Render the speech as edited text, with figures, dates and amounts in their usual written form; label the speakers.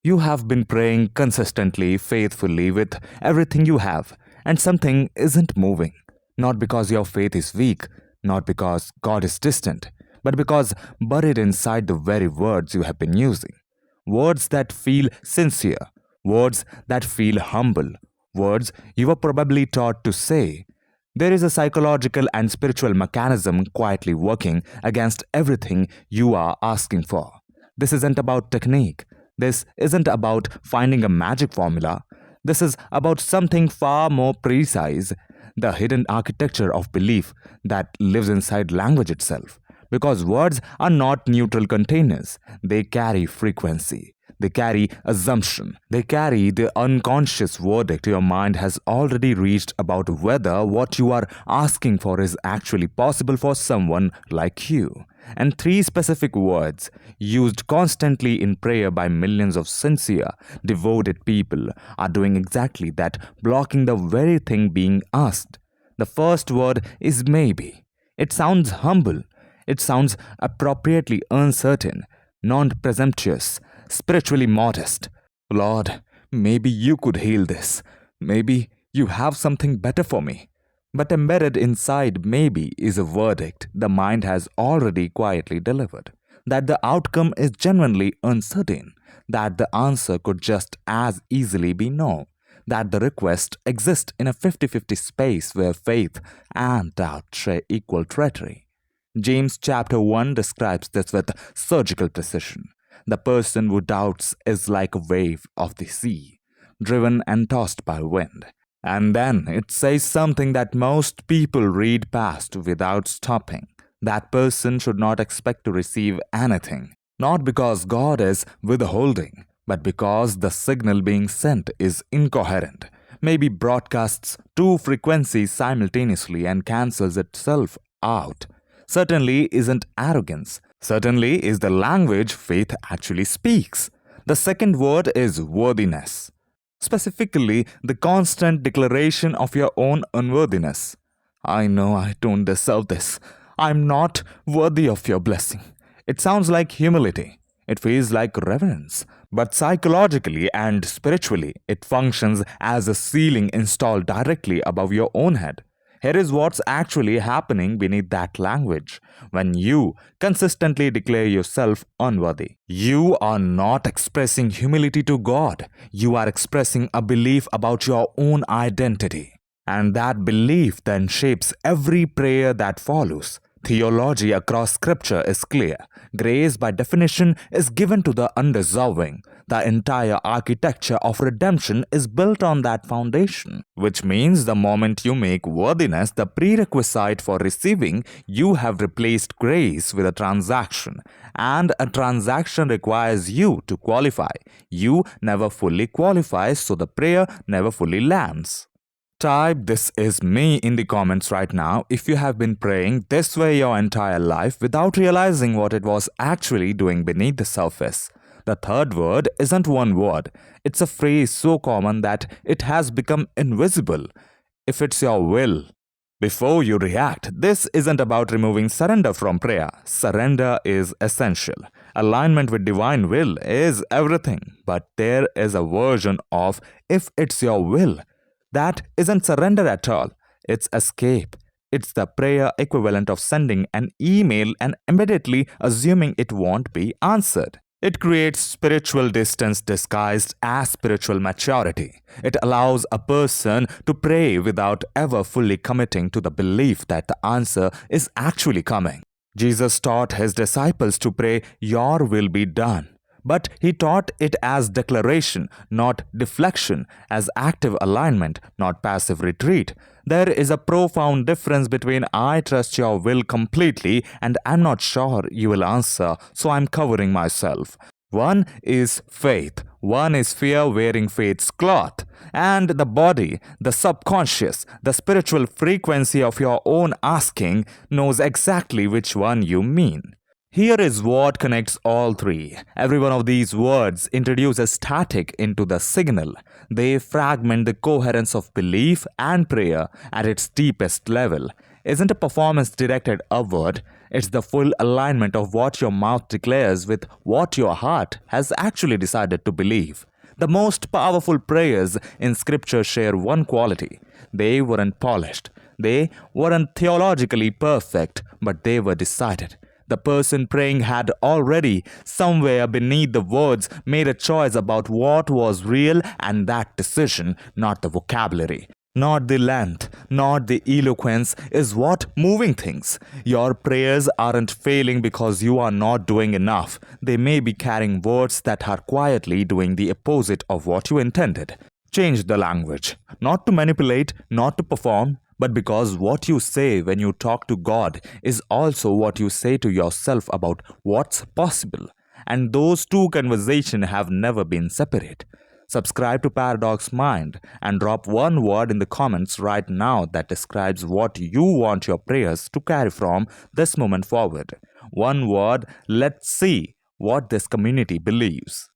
Speaker 1: You have been praying consistently, faithfully, with everything you have, and something isn't moving. Not because your faith is weak, not because God is distant, but because buried inside the very words you have been using. Words that feel sincere, words that feel humble, words you were probably taught to say. There is a psychological and spiritual mechanism quietly working against everything you are asking for. This isn't about technique. This isn't about finding a magic formula. This is about something far more precise, the hidden architecture of belief that lives inside language itself. Because words are not neutral containers, they carry frequency. They carry assumption. They carry the unconscious verdict your mind has already reached about whether what you are asking for is actually possible for someone like you. And three specific words, used constantly in prayer by millions of sincere, devoted people, are doing exactly that, blocking the very thing being asked. The first word is maybe. It sounds humble. It sounds appropriately uncertain, non presumptuous, spiritually modest. Lord, maybe you could heal this. Maybe you have something better for me. But embedded inside maybe is a verdict the mind has already quietly delivered. That the outcome is genuinely uncertain. That the answer could just as easily be no. That the request exists in a 50-50 space where faith and doubt share equal territory. James chapter 1 describes this with surgical precision. The person who doubts is like a wave of the sea, driven and tossed by wind. And then it says something that most people read past without stopping. That person should not expect to receive anything, not because God is withholding, but because the signal being sent is incoherent, maybe broadcasts two frequencies simultaneously and cancels itself out. Certainly isn't arrogance. Certainly is the language faith actually speaks. The second word is worthiness. Specifically, the constant declaration of your own unworthiness. I know I don't deserve this. I'm not worthy of your blessing. It sounds like humility. It feels like reverence. But psychologically and spiritually, it functions as a ceiling installed directly above your own head. Here is what's actually happening beneath that language. When you consistently declare yourself unworthy, you are not expressing humility to God. You are expressing a belief about your own identity. And that belief then shapes every prayer that follows. Theology across scripture is clear. Grace, by definition, is given to the undeserving. The entire architecture of redemption is built on that foundation, which means the moment you make worthiness the prerequisite for receiving, you have replaced grace with a transaction. And a transaction requires you to qualify. You never fully qualify, so the prayer never fully lands. Type "this is me" in the comments right now if you have been praying this way your entire life without realizing what it was actually doing beneath the surface. The third word isn't one word. It's a phrase so common that it has become invisible. If it's your will. Before you react, this isn't about removing surrender from prayer. Surrender is essential. Alignment with divine will is everything. But there is a version of "if it's your will" that isn't surrender at all. It's escape. It's the prayer equivalent of sending an email and immediately assuming it won't be answered. It creates spiritual distance disguised as spiritual maturity. It allows a person to pray without ever fully committing to the belief that the answer is actually coming. Jesus taught his disciples to pray, "Your will be done." But he taught it as declaration, not deflection, as active alignment, not passive retreat. There is a profound difference between "I trust your will completely" and "I'm not sure you will answer, so I'm covering myself." One is faith, one is fear wearing faith's cloth. And the body, the subconscious, the spiritual frequency of your own asking knows exactly which one you mean. Here is what connects all three. Every one of these words introduces static into the signal. They fragment the coherence of belief and prayer at its deepest level. isn't a performance directed upward, it's the full alignment of what your mouth declares with what your heart has actually decided to believe. The most powerful prayers in Scripture share one quality: they weren't polished, they weren't theologically perfect, but they were decided. The person praying had already, somewhere beneath the words, made a choice about what was real, and that decision, not the vocabulary, not the length, not the eloquence, is what moving things. Your prayers aren't failing because you are not doing enough. They may be carrying words that are quietly doing the opposite of what you intended. Change the language, not to manipulate, not to perform, but because what you say when you talk to God is also what you say to yourself about what's possible. And those two conversations have never been separate. Subscribe to Paradox Mind and drop one word in the comments right now that describes what you want your prayers to carry from this moment forward. One word, let's see what this community believes.